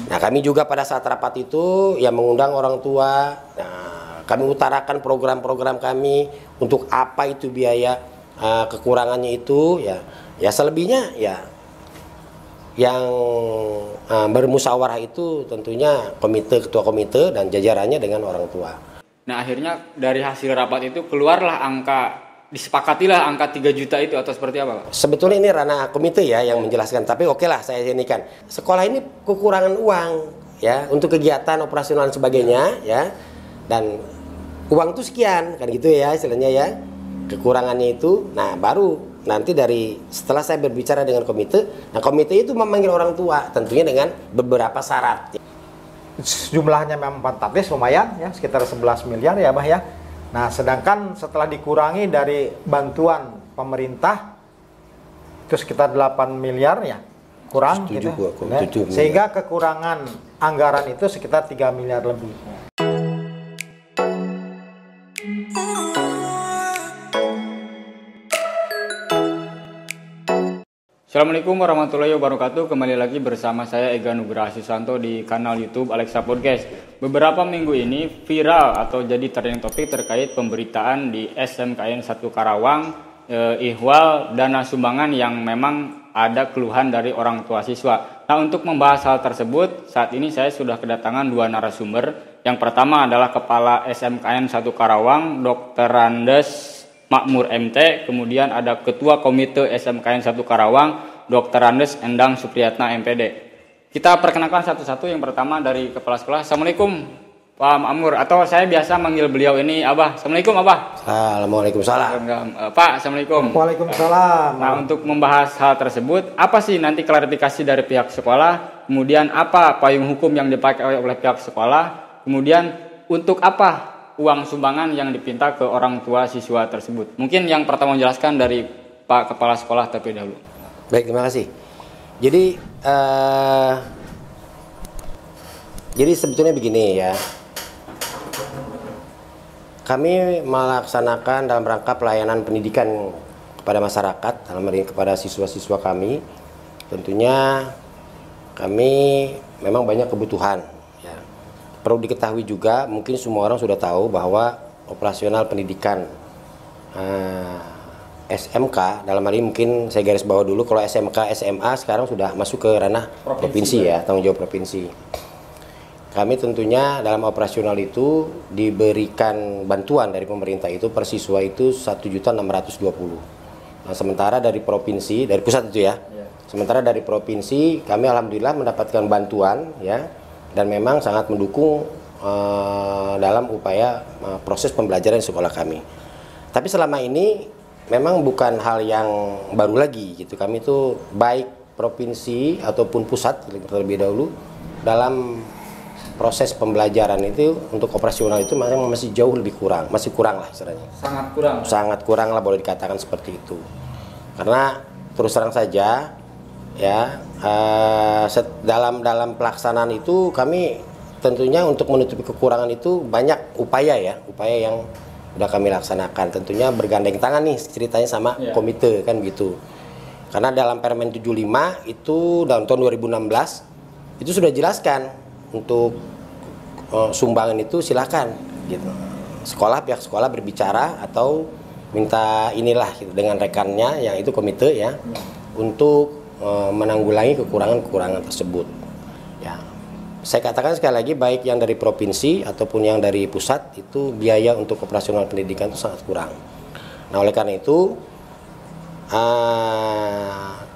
Nah, kami juga pada saat rapat itu ya mengundang orang tua. Nah, kami utarakan program-program kami untuk apa itu biaya kekurangannya itu ya. Ya selebihnya ya yang bermusyawarah itu tentunya ketua komite dan jajarannya dengan orang tua. Nah, akhirnya dari hasil rapat itu keluarlah disepakatilah angka 3 juta itu atau seperti apa, Pak? Sebetulnya ini ranah komite ya yang menjelaskan, tapi oke lah saya ini kan. Sekolah ini kekurangan uang ya untuk kegiatan operasional dan sebagainya ya. Dan uang itu sekian kan gitu ya istilahnya ya. Kekurangannya itu. Nah, baru nanti setelah saya berbicara dengan komite, nah komite itu memanggil orang tua tentunya dengan beberapa syarat. Jumlahnya memang fantastis lumayan ya, sekitar 11 miliar ya, Bah ya. Nah, sedangkan setelah dikurangi dari bantuan pemerintah itu sekitar 8 miliar ya, kurang gitu. Sehingga kekurangan anggaran itu sekitar 3 miliar lebih. Assalamualaikum warahmatullahi wabarakatuh. Kembali lagi bersama saya Ega Nugraha Susanto di kanal YouTube Alexa Podcast. Beberapa minggu ini viral atau jadi trending topik terkait pemberitaan di SMKN 1 Karawang ihwal dana sumbangan yang memang ada keluhan dari orang tua siswa. Nah, untuk membahas hal tersebut, saat ini saya sudah kedatangan 2 narasumber. Yang pertama adalah Kepala SMKN 1 Karawang, Dr. Randes Makmur MT, kemudian ada Ketua Komite SMKN 1 Karawang, Dr. Randes Endang Supriyatna MPD. Kita perkenalkan satu-satu. Yang pertama dari Kepala Sekolah. Assalamualaikum Pak Makmur, atau saya biasa manggil beliau ini Abah. Assalamualaikum Abah. Assalamualaikum. Pak, Assalamualaikum. Waalaikumsalam. Nah, untuk membahas hal tersebut, apa sih nanti klarifikasi dari pihak sekolah, kemudian apa payung hukum yang dipakai oleh pihak sekolah, kemudian untuk apa uang sumbangan yang dipinta ke orang tua siswa tersebut. Mungkin yang pertama menjelaskan dari Pak Kepala Sekolah terlebih dahulu. Baik, terima kasih. Jadi sebetulnya begini ya. Kami melaksanakan dalam rangka pelayanan pendidikan kepada masyarakat, dalam hal ini kepada siswa-siswa kami. Tentunya kami memang banyak kebutuhan. Perlu diketahui juga, mungkin semua orang sudah tahu bahwa operasional pendidikan SMK, dalam hal ini mungkin saya garis bawah dulu, kalau SMK, SMA sekarang sudah masuk ke ranah provinsi ya, tanggung jawab provinsi. Kami tentunya dalam operasional itu diberikan bantuan dari pemerintah itu per siswa itu 1.620.000. Nah, sementara dari provinsi, dari pusat itu ya. Sementara dari provinsi kami alhamdulillah mendapatkan bantuan ya. Dan memang sangat mendukung dalam upaya proses pembelajaran di sekolah kami. Tapi selama ini memang bukan hal yang baru lagi gitu. Kami itu baik provinsi ataupun pusat terlebih dahulu dalam proses pembelajaran itu untuk operasional itu masih jauh lebih kurang, masih kurang lah istilahnya. Sangat kurang lah boleh dikatakan seperti itu. Karena terus terang saja ya dalam pelaksanaan itu kami tentunya untuk menutupi kekurangan itu banyak upaya yang udah kami laksanakan, tentunya bergandeng tangan nih ceritanya sama komite kan gitu. Karena dalam Permen 75 itu dalam tahun 2016 itu sudah jelaskan untuk sumbangan itu silakan gitu. Pihak sekolah berbicara atau minta inilah gitu, dengan rekannya yang itu komite ya untuk menanggulangi kekurangan-kekurangan tersebut. Ya, saya katakan sekali lagi baik yang dari provinsi ataupun yang dari pusat itu biaya untuk operasional pendidikan itu sangat kurang. Nah, oleh karena itu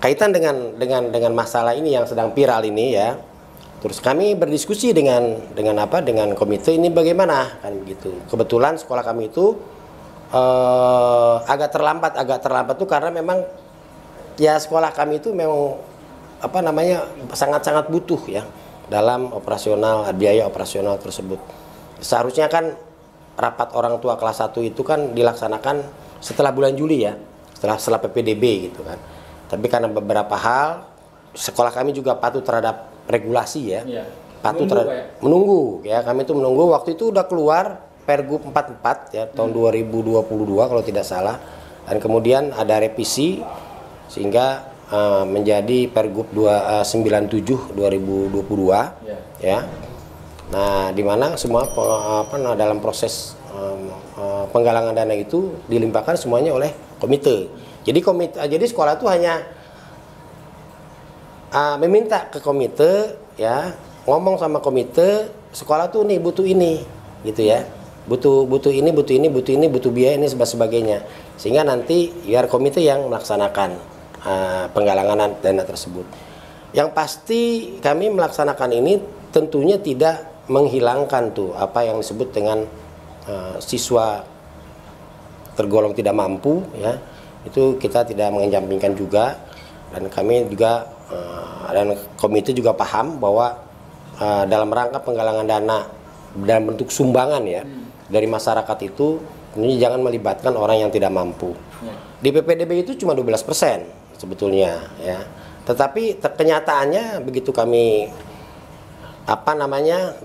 kaitan dengan masalah ini yang sedang viral ini ya. Terus kami berdiskusi dengan komite ini bagaimana kan begitu. Kebetulan sekolah kami itu agak terlambat tuh karena memang ya sekolah kami itu memang sangat-sangat butuh ya dalam biaya operasional tersebut. Seharusnya kan rapat orang tua kelas 1 itu kan dilaksanakan setelah bulan Juli ya, setelah PPDB gitu kan. Tapi karena beberapa hal sekolah kami juga patuh terhadap regulasi ya. Menunggu ya, kami itu menunggu. Waktu itu udah keluar Pergub 44 ya tahun 2022 kalau tidak salah. Dan kemudian ada revisi sehingga menjadi Pergub 97 2022 ya. Nah, di mana semua dalam proses penggalangan dana itu dilimpahkan semuanya oleh komite. Jadi sekolah itu hanya meminta ke komite ya, ngomong sama komite, sekolah tuh nih butuh ini gitu ya. Butuh ini, butuh biaya ini sebagainya. Sehingga nanti biar komite yang melaksanakan penggalangan dana tersebut. Yang pasti kami melaksanakan ini tentunya tidak menghilangkan tuh apa yang disebut dengan siswa tergolong tidak mampu ya. Itu kita tidak mengesampingkan juga, dan kami juga dan komite juga paham bahwa dalam rangka penggalangan dana dalam bentuk sumbangan ya dari masyarakat itu tentunya jangan melibatkan orang yang tidak mampu. Di PPDB itu cuma 12% sebetulnya ya. Tetapi kenyataannya begitu kami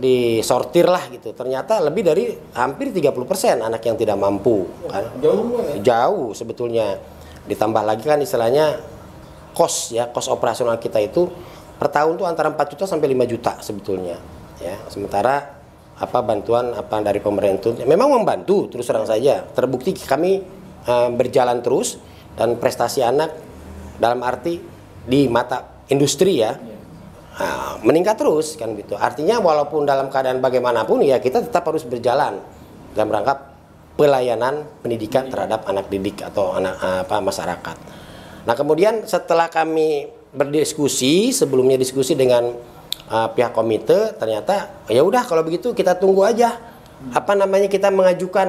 disortir lah gitu, ternyata lebih dari hampir 30% anak yang tidak mampu kan. Jauh sebetulnya. Ditambah lagi kan istilahnya kos operasional kita itu per tahun tuh antara 4 juta sampai 5 juta sebetulnya ya. Sementara bantuan dari pemerintah memang membantu, terus terang saja terbukti kami berjalan terus, dan prestasi anak dalam arti di mata industri ya meningkat terus kan gitu. Artinya walaupun dalam keadaan bagaimanapun ya kita tetap harus berjalan dalam rangka pelayanan pendidikan terhadap anak didik atau masyarakat. Nah, kemudian setelah kami berdiskusi, sebelumnya diskusi dengan pihak komite, ternyata ya udah kalau begitu kita tunggu aja kita mengajukan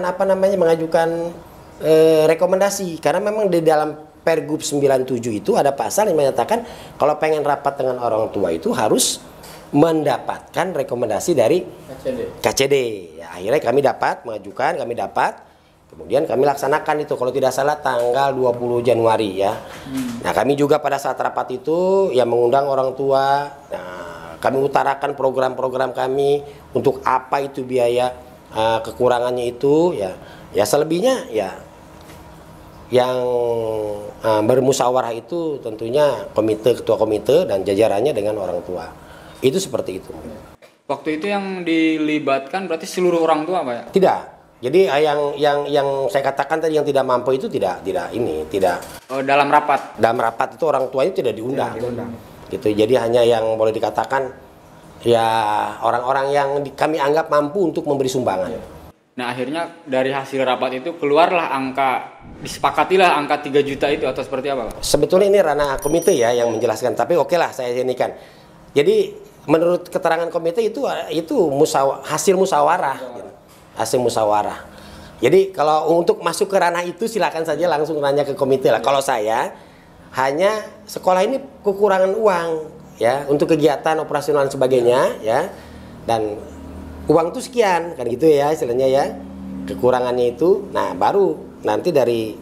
rekomendasi, karena memang di dalam Pergub 97 itu ada pasal yang menyatakan kalau pengen rapat dengan orang tua itu harus mendapatkan rekomendasi dari KCD. Ya, akhirnya kami mengajukan, kemudian kami laksanakan itu kalau tidak salah tanggal 20 Januari ya. Nah, kami juga pada saat rapat itu ya mengundang orang tua. Nah, kami utarakan program-program kami untuk apa itu biaya kekurangannya itu ya. Ya selebihnya ya yang bermusyawarah itu tentunya ketua komite dan jajarannya dengan orang tua. Itu seperti itu. Waktu itu yang dilibatkan berarti seluruh orang tua, Pak ya? Tidak. Jadi yang saya katakan tadi yang tidak mampu itu tidak. Oh, dalam rapat. Dalam rapat itu orang tua itu tidak diundang. Gitu. Jadi hanya yang boleh dikatakan ya orang-orang yang kami anggap mampu untuk memberi sumbangan. Nah, akhirnya dari hasil rapat itu keluarlah disepakatilah angka 3 juta itu, atau seperti apa, Pak? Sebetulnya ini ranah komite ya yang menjelaskan, tapi oke lah saya ini kan. Jadi menurut keterangan komite itu hasil musyawarah. Gitu. Hasil musyawarah. Jadi kalau untuk masuk ke ranah itu silakan saja langsung nanya ke komite lah. Kalau saya hanya sekolah ini kekurangan uang ya untuk kegiatan operasional dan sebagainya ya, dan uang tuh sekian kan gitu ya istilahnya ya, kekurangannya itu. Nah, baru nanti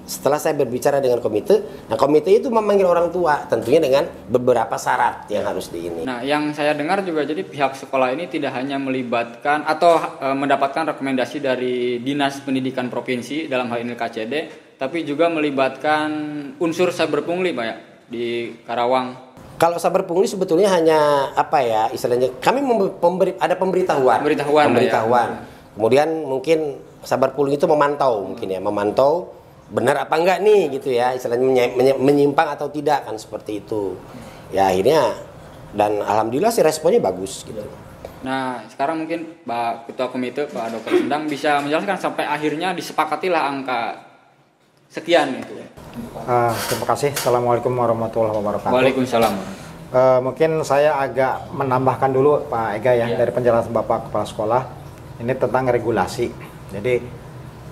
setelah saya berbicara dengan komite, nah komite itu memanggil orang tua tentunya dengan beberapa syarat yang harus diini. Nah, yang saya dengar juga jadi pihak sekolah ini tidak hanya melibatkan atau mendapatkan rekomendasi dari Dinas Pendidikan Provinsi dalam hal ini KCD, tapi juga melibatkan unsur cyberpungli, Pak ya, di Karawang. Kalau sabar pungli sebetulnya hanya istilahnya kami ada pemberitahuan. Ya. Kemudian mungkin sabar pungli itu memantau benar apa enggak nih gitu ya, istilahnya menyimpang atau tidak kan seperti itu. Ya akhirnya dan alhamdulillah sih responnya bagus gitu. Nah, sekarang mungkin Pak Ketua Komite, Pak Dr. Sendang bisa menjelaskan sampai akhirnya disepakatilah angka sekian gitu ya. Terima kasih. Assalamualaikum warahmatullahi wabarakatuh. Waalaikumsalam. Mungkin saya agak menambahkan dulu Pak Ega ya, dari penjelasan Bapak Kepala Sekolah ini tentang regulasi. Jadi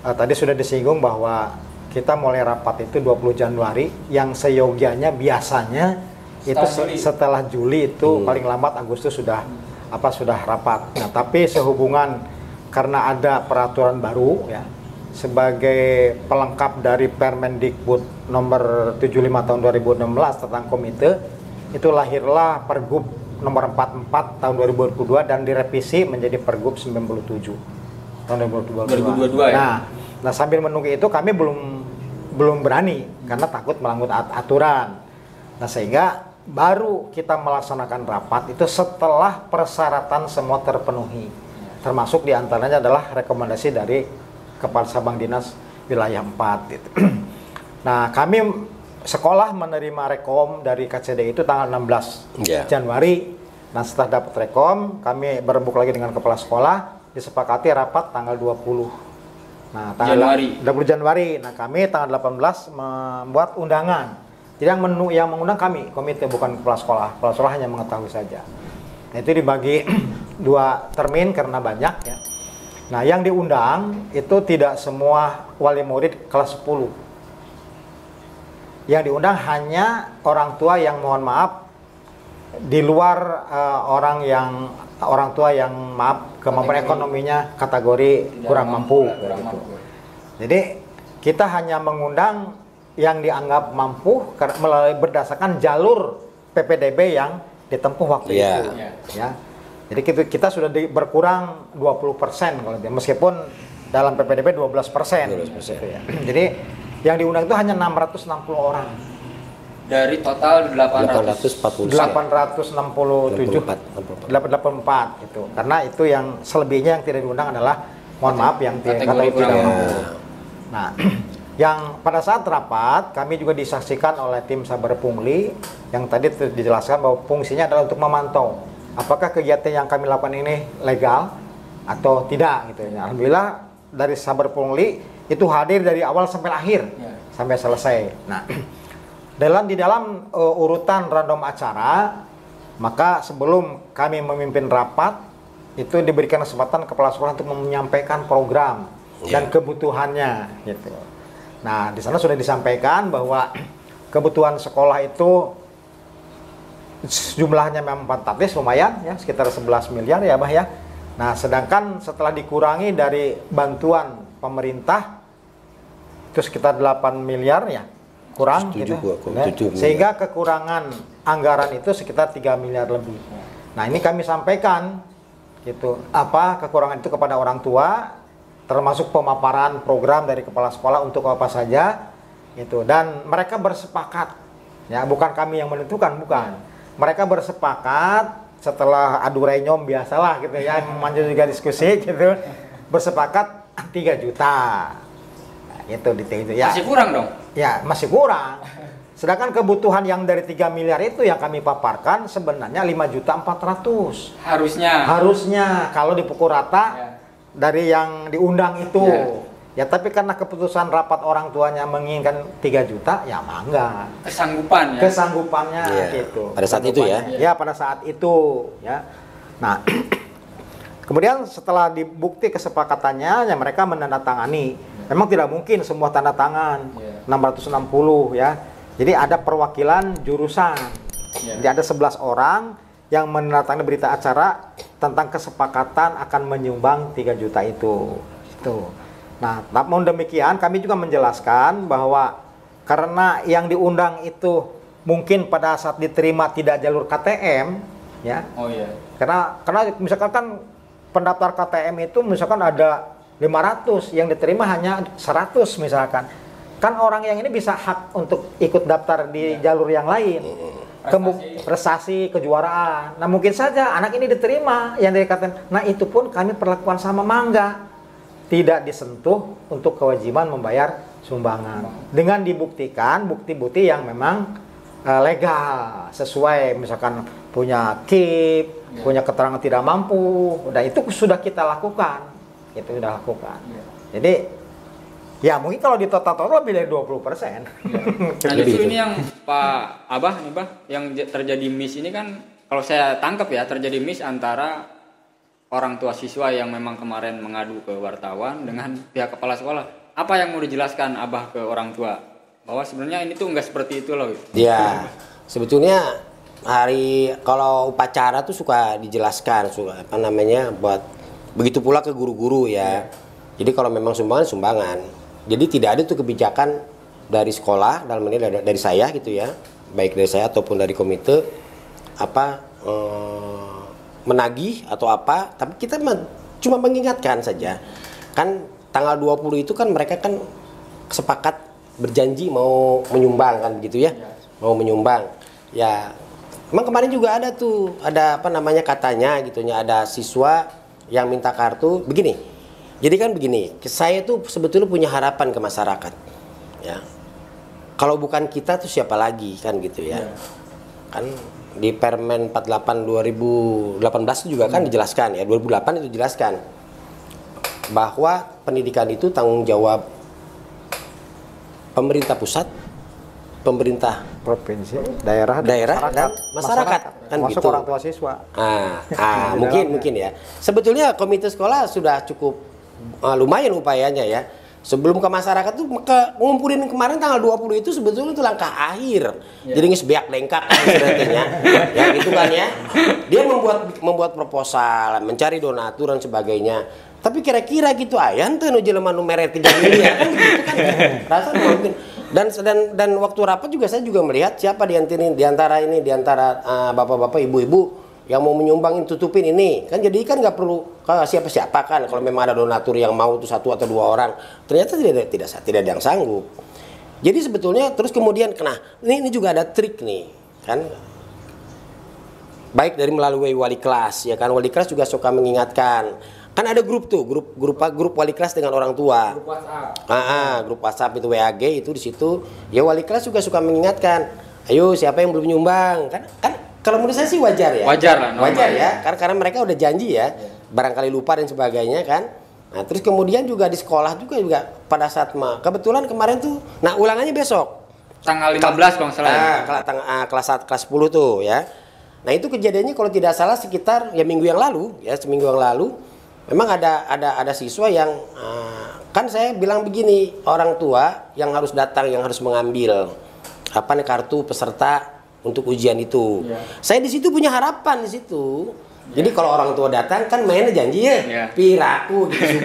tadi sudah disinggung bahwa kita mulai rapat itu 20 Januari yang seyogianya biasanya itu setelah Juli itu paling lambat Agustus sudah rapat. Nah, tapi sehubungan karena ada peraturan baru ya, sebagai pelengkap dari Permendikbud nomor 75 tahun 2016 tentang komite, itu lahirlah Pergub nomor 44 tahun 2022 dan direvisi menjadi Pergub 97 tahun 2022. Ya? Nah, sambil menunggu itu kami belum berani karena takut melanggar aturan. Nah, sehingga baru kita melaksanakan rapat itu setelah persyaratan semua terpenuhi. Termasuk diantaranya adalah rekomendasi dari Kepala Cabang Dinas Wilayah 4 gitu. Nah, kami sekolah menerima rekom dari KCD itu tanggal 16 Januari. Nah, setelah dapat rekom, kami berembuk lagi dengan kepala sekolah, disepakati rapat tanggal 20. Nah, tanggal 20 Januari. Nah, kami tanggal 18 membuat undangan. Jadi yang mengundang kami, komite, bukan kepala sekolah. Kepala sekolah hanya mengetahui saja. Nah, itu dibagi 2 termin karena banyak ya. Nah, yang diundang itu tidak semua wali murid kelas 10. Yang diundang hanya orang tua yang mohon maaf di luar orang tua yang maaf kemampuan ekonominya kategori kurang mampu. Jadi kita hanya mengundang yang dianggap mampu melalui berdasarkan jalur PPDB yang ditempuh waktu itu. Ya. Jadi kita sudah berkurang 20% kalau meskipun dalam PPDB 12%. Gitu ya. Jadi yang diundang itu hanya 660 orang. Dari total 867 84 gitu. Karena itu yang selebihnya yang tidak diundang adalah mohon maaf yang tidak mampu. Nah, yang pada saat rapat kami juga disaksikan oleh tim Sabar Pungli yang tadi dijelaskan bahwa fungsinya adalah untuk memantau apakah kegiatan yang kami lakukan ini legal atau tidak gitu ya. Alhamdulillah dari Sabar Pungli itu hadir dari awal sampai akhir sampai selesai. Nah, di dalam urutan random acara, maka sebelum kami memimpin rapat itu diberikan kesempatan kepala sekolah untuk menyampaikan program dan kebutuhannya gitu. Nah, di sana sudah disampaikan bahwa kebutuhan sekolah itu jumlahnya memang fantastis, lumayan ya, sekitar 11 miliar ya, Bah ya. Nah, sedangkan setelah dikurangi dari bantuan pemerintah itu sekitar 8 miliar ya, kurang gitu. Sehingga kekurangan anggaran itu sekitar 3 miliar lebih. Nah, ini kami sampaikan gitu, apa kekurangan itu kepada orang tua, termasuk pemaparan program dari kepala sekolah untuk apa saja gitu, dan mereka bersepakat ya, bukan kami yang menentukan, bukan, mereka bersepakat setelah adu renyom biasalah gitu ya, memanjang juga diskusi gitu, bersepakat 3 juta itu ya. Masih kurang dong? Ya, masih kurang. Sedangkan kebutuhan yang dari 3 miliar itu yang kami paparkan sebenarnya 5.400.000. Harusnya kalau dipukul rata dari yang diundang itu. Ya, tapi karena keputusan rapat orang tuanya menginginkan 3 juta, ya mangga. Kesanggupannya gitu. Pada saat itu ya? Ya, pada saat itu ya. Nah, kemudian setelah dibukti kesepakatannya, ya mereka menandatangani. Memang tidak mungkin semua tanda tangan 660 ya. Jadi ada perwakilan jurusan. Jadi ada 11 orang yang menandatangani berita acara tentang kesepakatan akan menyumbang 3 juta itu. Nah, namun demikian kami juga menjelaskan bahwa karena yang diundang itu mungkin pada saat diterima tidak jalur KTM ya. Karena misalkan kan pendaftar KTM itu misalkan ada 500, yang diterima hanya 100 misalkan. Kan orang yang ini bisa hak untuk ikut daftar di jalur yang lain. Prestasi, kejuaraan. Nah, mungkin saja anak ini diterima yang dari KTM. Nah, itu pun kami perlakukan sama mangga. Tidak disentuh untuk kewajiban membayar sumbangan. Dengan dibuktikan bukti-bukti yang memang legal, sesuai misalkan punya KIP, punya keterangan tidak mampu. Udah itu sudah kita lakukan. Jadi ya mungkin kalau di total lebih dari 20%. Nah, justru ini yang Pak Abah nih, Bah, yang terjadi miss ini kan kalau saya tangkap ya, terjadi miss antara orang tua siswa yang memang kemarin mengadu ke wartawan dengan pihak kepala sekolah. Apa yang mau dijelaskan Abah ke orang tua? Bahwa sebenarnya ini tuh enggak seperti itu loh. Ya, sebetulnya kalau upacara tuh suka dijelaskan, buat begitu pula ke guru-guru ya. Jadi kalau memang sumbangan. Jadi tidak ada tuh kebijakan dari sekolah, dalam ini dari saya gitu ya, baik dari saya ataupun dari komite menagih atau apa, tapi kita cuma mengingatkan saja. Kan tanggal 20 itu kan mereka kan sepakat berjanji mau menyumbang kan gitu ya. Mau menyumbang. Ya, emang kemarin juga ada tuh, ada apa namanya katanya gitunya, ada siswa yang minta kartu. Begini, jadi kan begini, saya tuh sebetulnya punya harapan ke masyarakat. Ya, kalau bukan kita tuh siapa lagi kan gitu ya. Kan di Permen 48 2018 itu juga kan dijelaskan ya, 2008 itu dijelaskan bahwa pendidikan itu tanggung jawab pemerintah pusat, pemerintah provinsi, daerah dan masyarakat kan masuk gitu. orang tua siswa. Mungkin ya. Sebetulnya komite sekolah sudah cukup lumayan upayanya ya. Sebelum ke masyarakat tuh ngumpulin kemarin tanggal 20 itu sebetulnya itu langkah akhir. Jadi ngesbeak lengkap sebenarnya. Ya gitu kan ya. Dia membuat proposal, mencari donatur dan sebagainya. Tapi kira-kira gitu ayan tuh nu jelema nu mere 3 miliar kan gitu kan. Rasanya mungkin dan waktu rapat juga saya juga melihat siapa di antara bapak-bapak ibu-ibu yang mau menyumbang tutupin ini kan, jadi kan nggak perlu siapa-siapa kan kalau memang ada donatur yang mau tuh 1 atau 2 orang, ternyata tidak ada yang sanggup. Jadi sebetulnya terus kemudian ini juga ada trik nih kan, baik dari melalui wali kelas ya kan, wali kelas juga suka mengingatkan. Kan ada grup tuh, grup wali kelas dengan orang tua. Grup WhatsApp. Grup WhatsApp itu WAG itu di situ. Ya wali kelas juga suka mengingatkan. Ayo siapa yang belum nyumbang? Kan kalau menurut saya sih wajar ya. Wajar lah. Wajar ya. Karena mereka udah janji ya. Barangkali lupa dan sebagainya kan. Nah, terus kemudian juga di sekolah juga pada saat kebetulan kemarin tuh, ulangannya besok. Tanggal 15 kalau nggak salah ya. Kelas 10 tuh ya. Nah, itu kejadiannya kalau tidak salah sekitar seminggu yang lalu. Memang ada siswa yang kan saya bilang begini, orang tua yang harus datang, yang harus mengambil kartu peserta untuk ujian itu. Saya di situ punya harapan di situ. Jadi kalau orang tua datang kan mainnya janji ya, piraku gitu,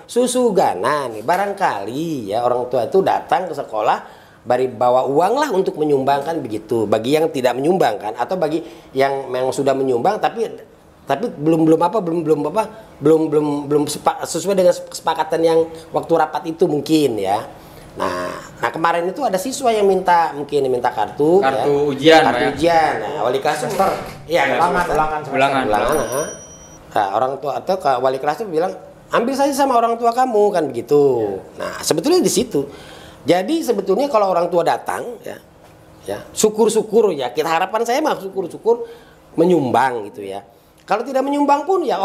susuganan nih. Barangkali ya orang tua itu datang ke sekolah bari bawa uang lah untuk menyumbangkan begitu. Bagi yang tidak menyumbangkan atau bagi yang sudah menyumbang tapi belum sesuai dengan kesepakatan yang waktu rapat itu mungkin ya. Nah kemarin itu ada siswa yang minta kartu ujian. Nah, wali kelas ulangan. Nah, orang tua atau wali kelas itu bilang ambil saja sama orang tua kamu kan begitu. Nah sebetulnya di situ. Jadi sebetulnya kalau orang tua datang ya syukur-syukur ya, kita harapan saya mah syukur-syukur menyumbang gitu ya. Kalau tidak menyumbang pun ya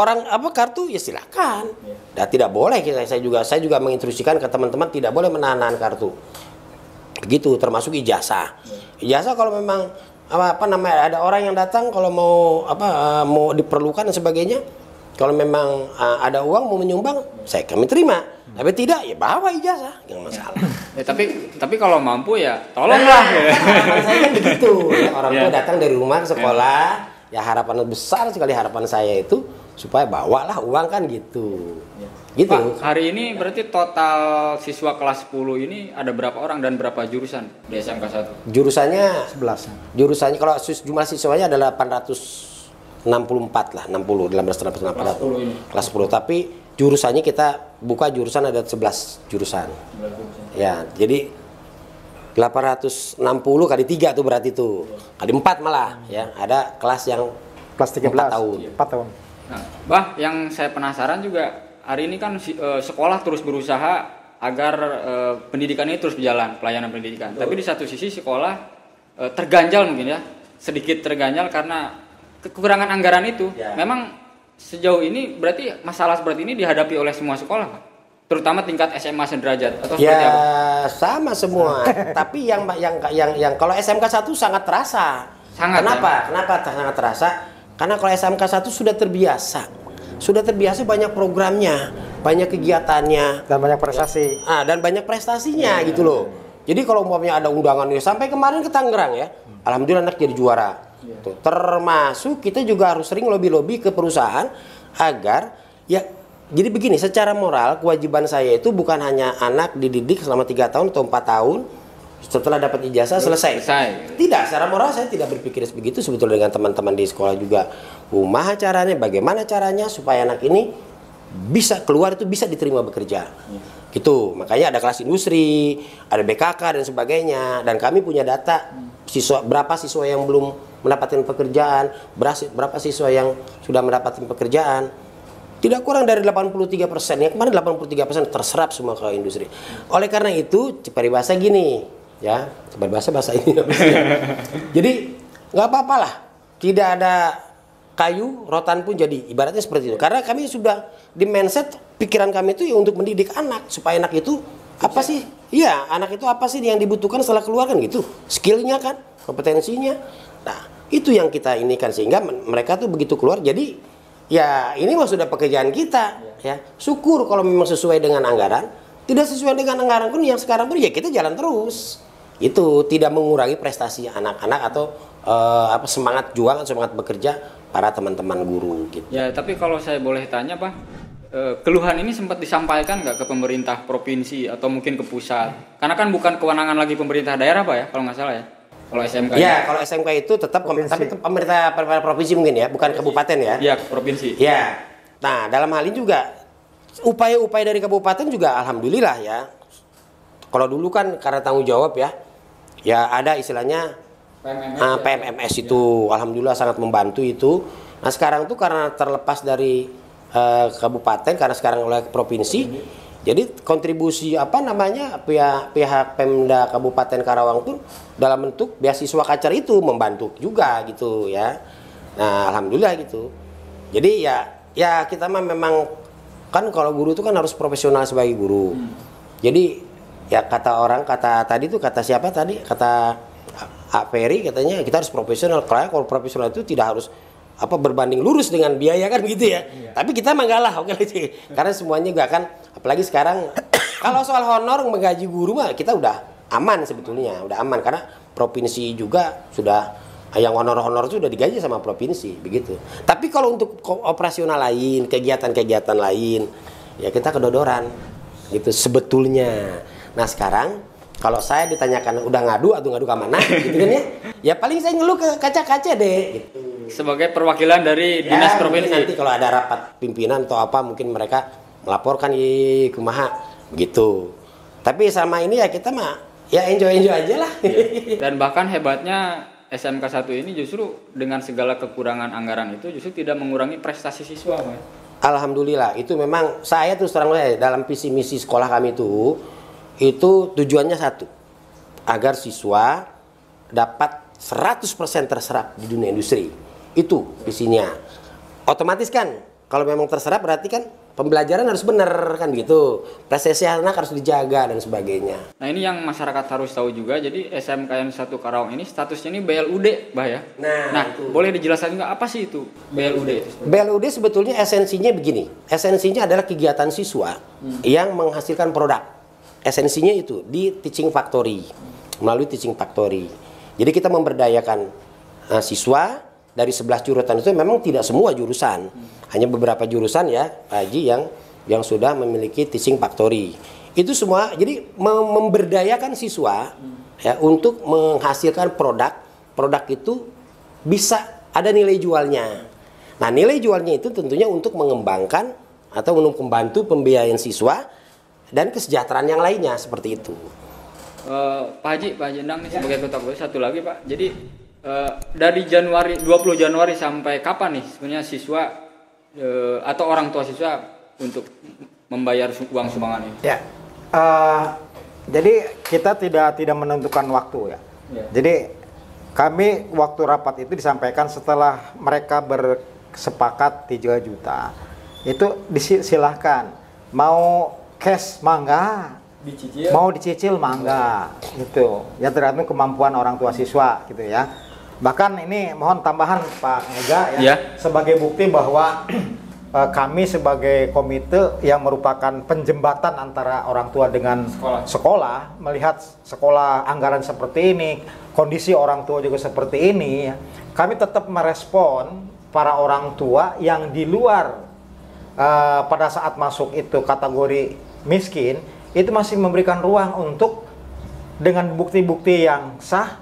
kartu ya silakan. Dan tidak boleh saya juga menginstruksikan ke teman-teman tidak boleh menahan kartu. Begitu termasuk ijazah. Ijazah kalau memang ada orang yang datang kalau mau diperlukan dan sebagainya, kalau memang ada uang mau menyumbang, kami terima. Tapi tidak ya bawa ijazah, enggak masalah. Tapi kalau mampu ya tolonglah. Saya kan begitu. Orang tua datang dari rumah ke sekolah. Ya harapan besar sekali harapan saya itu supaya bawalah uang kan gitu. Gitu. Pak, hari ini berarti total siswa kelas 10 ini ada berapa orang dan berapa jurusan di SMK 1? Jurusannya 11. Jurusannya kalau jumlah siswanya adalah 864 lah, 60 dalam kelas 10. Tapi jurusannya kita buka jurusan ada 11 jurusan. Ya, jadi 860 kali 3 tuh berarti tuh. Kali 4 malah ya. Ada kelas yang kelas 13 4 tahun. Nah, Bah, yang saya penasaran juga hari ini kan sekolah terus berusaha agar pendidikan ini terus berjalan, pelayanan pendidikan. Tapi di satu sisi sekolah terganjal mungkin ya. Sedikit terganjal karena kekurangan anggaran itu. Memang sejauh ini berarti masalah seperti ini dihadapi oleh semua sekolah, Pak? Terutama tingkat SMA sederajat atau seperti apa? Sama semua. Tapi yang kalau SMK 1 sangat terasa. Kenapa? Sangat terasa? Karena kalau SMK 1 sudah terbiasa. Sudah terbiasa banyak programnya, banyak kegiatannya dan banyak prestasi. Dan banyak prestasinya gitu loh. Jadi kalau umpamanya ada undangannya sampai kemarin ke Tangerang ya. Alhamdulillah anak jadi juara. Tuh, termasuk kita juga harus sering lobby-lobby ke perusahaan agar jadi begini, secara moral kewajiban saya itu bukan hanya anak dididik selama 3 tahun atau 4 tahun setelah dapat ijazah selesai. Tidak, secara moral saya tidak berpikir begitu sebetulnya dengan teman-teman di sekolah juga. Bagaimana caranya supaya anak ini bisa keluar itu bisa diterima bekerja. Gitu. Makanya ada kelas industri, ada BKK dan sebagainya, dan kami punya data berapa siswa yang belum mendapatkan pekerjaan, berapa siswa yang sudah mendapatkan pekerjaan. Tidak kurang dari 83%. Yang kemarin 83% terserap semua ke industri. Oleh karena itu, peribahasa gini, ya, bahasa ini. Jadi nggak apa-apa lah, tidak ada kayu, rotan pun jadi. Ibaratnya seperti itu. Karena kami sudah di mindset pikiran kami itu ya untuk mendidik anak supaya anak itu apa sih? Iya, anak itu apa sih yang dibutuhkan setelah keluar kan gitu. Skillnya kan, kompetensinya. Nah, itu yang kita ini kan sehingga mereka tuh begitu keluar jadi ya ini mah sudah pekerjaan kita ya. Syukur kalau memang sesuai dengan anggaran. Tidak sesuai dengan anggaran pun yang sekarang pun ya kita jalan terus. Itu tidak mengurangi prestasi anak-anak atau semangat juang, semangat bekerja para teman-teman guru gitu. Ya, tapi kalau saya boleh tanya, Pak, keluhan ini sempat disampaikan nggak ke pemerintah provinsi atau mungkin ke pusat? Karena kan bukan kewenangan lagi pemerintah daerah, Pak ya, kalau nggak salah ya. Kalau SMK. Ya, kalau SMK itu tetap tapi pemerintah provinsi mungkin ya, bukan kabupaten ya. Iya, provinsi. Ya. Nah, dalam hal ini juga upaya-upaya dari kabupaten juga alhamdulillah ya. Kalau dulu kan karena tanggung jawab ya. Ya ada istilahnya PMMS itu alhamdulillah sangat membantu itu. Nah, sekarang tuh karena terlepas dari kabupaten karena sekarang oleh provinsi. Jadi kontribusi pihak Pemda Kabupaten Karawang pun dalam bentuk beasiswa Kacer itu membantu juga gitu ya. Nah, alhamdulillah gitu. Jadi ya kita mah memang kan kalau guru itu kan harus profesional sebagai guru. Jadi ya kata siapa tadi? Kata Pak Ferry katanya kita harus profesional. Kalau profesional itu tidak harus berbanding lurus dengan biaya kan gitu ya. Iya. Tapi kita mah enggak lah, oke sih. Karena semuanya juga kan apalagi sekarang kalau soal honor menggaji guru mah kita udah aman sebetulnya, udah aman karena provinsi juga sudah yang honor-honor itu sudah digaji sama provinsi begitu. Tapi kalau untuk operasional lain, kegiatan-kegiatan lain ya kita kedodoran gitu sebetulnya. Nah, sekarang kalau saya ditanyakan udah ngadu atau ngadu ke mana gitu kan ya. Ya paling saya ngeluh ke kaca-kaca deh gitu. Sebagai perwakilan dari dinas provinsi. Nanti kalau ada rapat pimpinan atau apa mungkin mereka melaporkan kumaha begitu. Tapi sama ini ya kita mah ya enjoy aja lah. Dan bahkan hebatnya SMK 1 ini justru dengan segala kekurangan anggaran itu justru tidak mengurangi prestasi siswa, Mas. Alhamdulillah itu memang saya terus terang dalam visi misi sekolah kami itu tujuannya satu, agar siswa dapat 100% terserap di dunia industri. Itu visinya. Otomatis kan kalau memang terserap berarti kan pembelajaran harus benar kan gitu. Prestasi anak harus dijaga dan sebagainya. Nah, ini yang masyarakat harus tahu juga. Jadi SMK yang 1 Karawang ini statusnya ini BLUD, Bah ya. Nah, boleh dijelaskan nggak apa sih itu BLUD itu? BLUD sebetulnya esensinya begini. Esensinya adalah kegiatan siswa yang menghasilkan produk. Esensinya itu di teaching factory, melalui teaching factory. Jadi kita memberdayakan siswa dari 11 jurusan itu memang tidak semua jurusan. Hanya beberapa jurusan ya, Pak Haji yang sudah memiliki teaching factory. Itu semua jadi memberdayakan siswa ya untuk menghasilkan produk. Produk itu bisa ada nilai jualnya. Nah, nilai jualnya itu tentunya untuk mengembangkan atau untuk membantu pembiayaan siswa dan kesejahteraan yang lainnya seperti itu. Pak Haji Endang nih sebagai ketua KPU satu lagi Pak. Jadi dari 20 Januari sampai kapan nih sebenarnya siswa atau orang tua siswa untuk membayar uang sumbangan ini? Ya, jadi kita tidak menentukan waktu ya. Jadi kami waktu rapat itu disampaikan setelah mereka bersepakat 3 juta. Itu silahkan mau cash mangga. Mau dicicil mangga gitu ya, tergantung kemampuan orang tua siswa gitu ya. Bahkan ini mohon tambahan Pak Mega ya. Sebagai bukti bahwa kami sebagai komite yang merupakan penjembatan antara orang tua dengan sekolah melihat sekolah anggaran seperti ini, kondisi orang tua juga seperti ini ya, kami tetap merespon para orang tua yang di luar pada saat masuk itu kategori miskin, itu masih memberikan ruang untuk dengan bukti-bukti yang sah,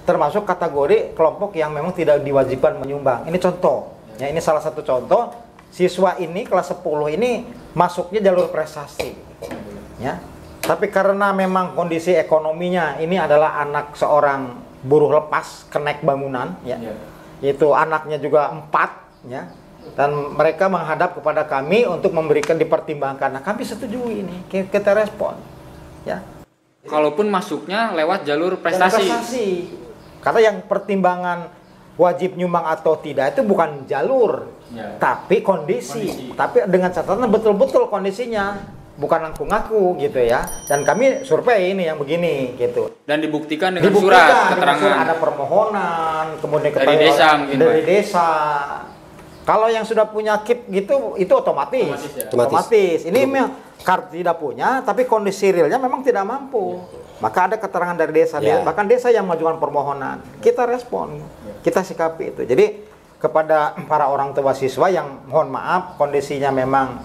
termasuk kategori kelompok yang memang tidak diwajibkan menyumbang. Ini contoh, ya ini salah satu contoh. Siswa ini kelas 10 ini masuknya jalur prestasi, ya. Tapi karena memang kondisi ekonominya ini adalah anak seorang buruh lepas kenek bangunan ya. Itu anaknya juga 4 ya. Dan mereka menghadap kepada kami untuk memberikan dipertimbangkan. Nah, kami setujui ini, kita respon ya. Kalaupun masuknya lewat jalur prestasi. Karena yang pertimbangan wajib nyumbang atau tidak itu bukan jalur, tapi kondisi. Tapi dengan catatan betul-betul kondisinya, bukan ngaku-ngaku gitu ya. Dan kami survei ini yang begini gitu. Dan dibuktikan dengan surat keterangan. Ada permohonan, kemudian dari desa mungkin. Dari desa. Kalau yang sudah punya KIP gitu, itu otomatis. Otomatis. Ini memang kartu tidak punya, tapi kondisi realnya memang tidak mampu. Maka ada keterangan dari desa, bahkan desa yang mengajukan permohonan. Kita respon, kita sikapi itu. Jadi kepada para orang tua siswa yang mohon maaf kondisinya memang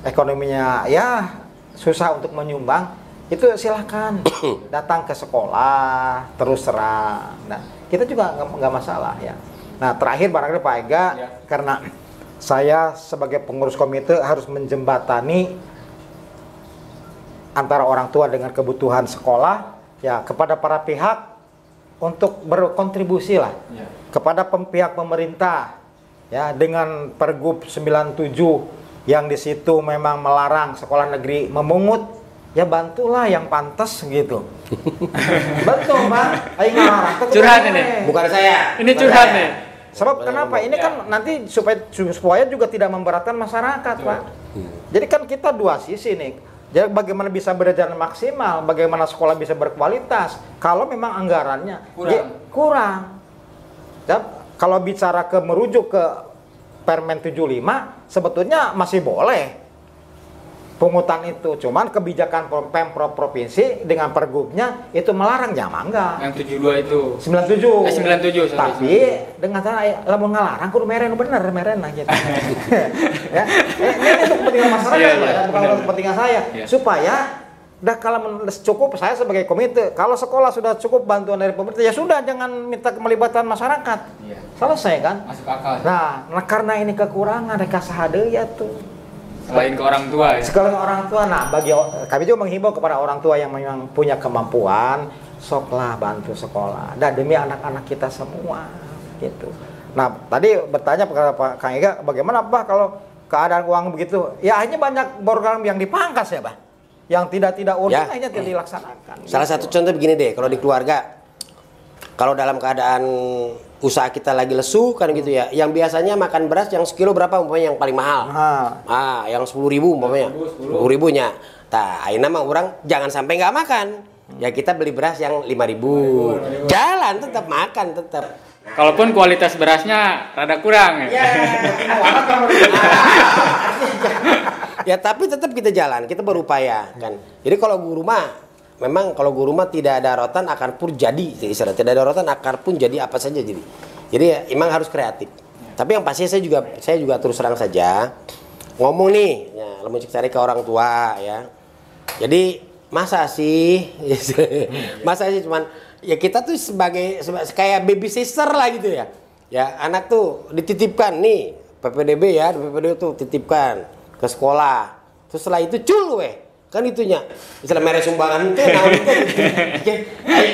ekonominya ya susah untuk menyumbang, itu silahkan datang ke sekolah terus terang. Nah, kita juga nggak masalah ya. Nah, terakhir barangkali Pak Ega, karena saya sebagai pengurus komite harus menjembatani antara orang tua dengan kebutuhan sekolah, ya kepada para pihak untuk berkontribusi lah kepada pihak pemerintah, ya dengan Pergub 97 yang di situ memang melarang sekolah negeri memungut, ya bantulah yang pantas gitu. Betul Pak, ayo ngelarang. Curhat ini, bukan saya. Ini curhat nih. Sebab kenapa? Ini kan nanti supaya juga tidak memberatkan masyarakat, Pak. Jadi kan kita dua sisi nih. Jadi bagaimana bisa berjalan maksimal, bagaimana sekolah bisa berkualitas. Kalau memang anggarannya kurang. Ya, kalau bicara merujuk ke Permen 75, sebetulnya masih boleh pungutan itu. Cuman kebijakan Pemprov provinsi dengan pergubnya itu melarang, ya mangga. Yang 72 itu. 97. 97. Tapi dengan cara lamun ngalarang kudu meren bener lah gitu. Ya. Ini untuk kepentingan masyarakat, bukan untuk kepentingan saya. Supaya kalau cukup saya sebagai komite, kalau sekolah sudah cukup bantuan dari pemerintah, ya sudah jangan minta kemelibatan masyarakat. Selesai kan? Masuk akal. Nah, karena ini kekurangan mereka sahadeya tuh. Selain ke orang tua ya? Sekalian orang tua, nah kami juga menghimbau kepada orang tua yang memang punya kemampuan, soklah bantu sekolah, dan demi anak-anak kita semua, gitu. Nah, tadi bertanya kepada Pak Kang Ega, bagaimana Pak kalau keadaan uang begitu? Ya akhirnya banyak program yang dipangkas ya Pak, yang tidak urgent akhirnya tidak dilaksanakan. Salah satu contoh begini deh, kalau di keluarga, kalau dalam keadaan usaha kita lagi lesu kan gitu ya, yang biasanya makan beras yang sekilo berapa umpamanya yang paling mahal, yang 10.000 umpamanya, 10.000-nya. Nah, ini nama orang jangan sampai nggak makan, ya kita beli beras yang 5.000, jalan tetap makan tetap. Kalaupun kualitas berasnya rada kurang ya. Ya tapi tetap kita jalan, kita berupaya kan. Jadi kalau guru mah memang kalau guru mah tidak ada rotan akar pun jadi, istilah tidak ada rotan akar pun jadi apa saja jadi. Jadi ya, emang harus kreatif. Tapi yang pasti saya juga terus terang saja ngomong nih, ya, mau cari ke orang tua ya. Jadi masa sih cuman ya kita tuh sebagai kayak baby sister lah gitu ya. Ya anak tuh dititipkan nih PPDB ya, PPDB tuh titipkan ke sekolah. Terus setelah itu cul weh. Kan itunya istilah mere sumbangan itu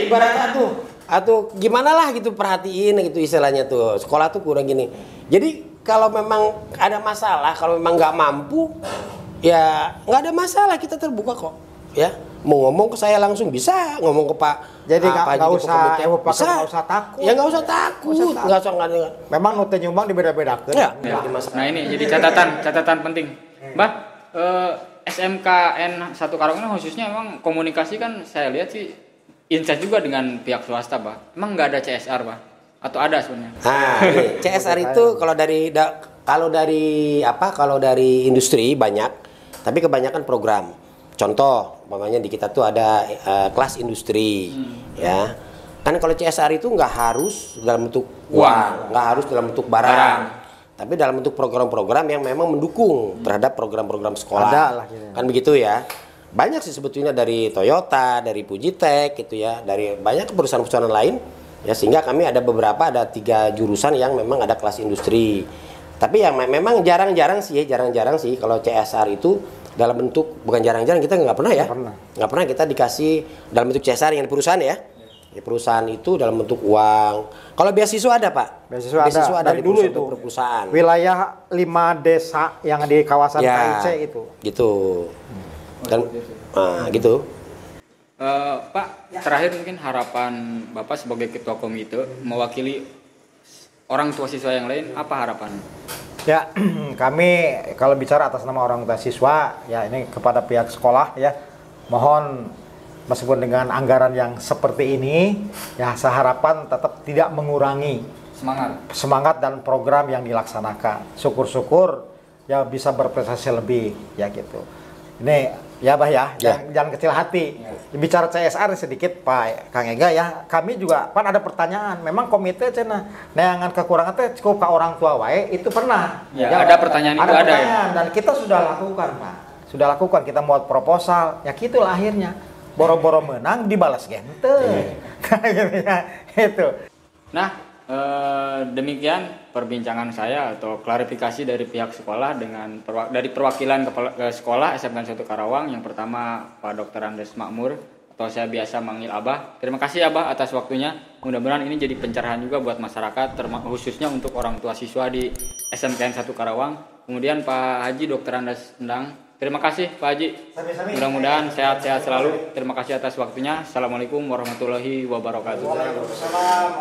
ibarat atau gimana lah gitu, perhatiin gitu istilahnya tuh sekolah tuh kurang gini. Jadi kalau memang ada masalah, kalau memang nggak mampu ya nggak ada masalah, kita terbuka kok ya, mau ngomong ke saya langsung bisa, ngomong ke Pak. Jadi nggak usah takut ya, nggak usah takut, nggak usah memang nute nyumbang dibeda-bedakan ya. Nah ini jadi catatan penting Mbah. SMKN 1 Karawang khususnya memang komunikasi kan saya lihat sih intens juga dengan pihak swasta, Pak. Emang nggak ada CSR, Pak? Atau ada sebenarnya? Nah, ini, CSR itu kalau dari industri banyak, tapi kebanyakan program. Contoh, umpamanya di kita tuh ada kelas industri, ya. Kan kalau CSR itu nggak harus dalam bentuk uang, nggak harus dalam bentuk barang. Tapi dalam bentuk program-program yang memang mendukung terhadap program-program sekolah. Ada lah, gitu. Kan begitu ya. Banyak sih sebetulnya dari Toyota, dari Fujitek gitu ya, dari banyak perusahaan-perusahaan lain ya, sehingga kami ada 3 jurusan yang memang ada kelas industri. Tapi yang memang jarang-jarang sih kalau CSR itu dalam bentuk, bukan jarang-jarang, kita nggak pernah ya. Nggak pernah kita dikasih dalam bentuk CSR yang di perusahaan ya. Ya, perusahaan itu dalam bentuk uang. Kalau beasiswa ada, Pak? Beasiswa ada dari dulu itu. Perusahaan. Wilayah 5 desa yang di kawasan Ya, KIC itu. Gitu. Dan gitu. Pak, terakhir mungkin harapan Bapak sebagai ketua komite mewakili orang tua siswa yang lain, apa harapan? Ya, kami kalau bicara atas nama orang tua siswa, ya ini kepada pihak sekolah ya, mohon meskipun dengan anggaran yang seperti ini, ya seharapan tetap tidak mengurangi semangat dan program yang dilaksanakan. Syukur-syukur ya bisa berprestasi lebih, ya gitu. Ini ya Bah ya, jangan kecil hati. Bicara CSR sedikit Pak Kang Ega ya, kami juga kan ada pertanyaan. Memang komite cenah neangan kekurangan teh cukup ke orang tua wae itu pernah. Ya, ada pertanyaan itu ada ya. Dan kita sudah lakukan Pak. Sudah lakukan, kita buat proposal. Ya gitulah akhirnya. Boro-boro menang dibalas gente. Itu. Nah, demikian perbincangan saya atau klarifikasi dari pihak sekolah dengan dari perwakilan kepala sekolah SMK 1 Karawang. Yang pertama Pak Dr. Andes Makmur atau saya biasa manggil Abah. Terima kasih Abah atas waktunya. Mudah-mudahan ini jadi pencerahan juga buat masyarakat, khususnya untuk orang tua siswa di SMK 1 Karawang. Kemudian Pak Haji Dr. Andes Endang. Terima kasih Pak Haji. Mudah-mudahan sehat-sehat selalu. Terima kasih atas waktunya. Assalamualaikum warahmatullahi wabarakatuh.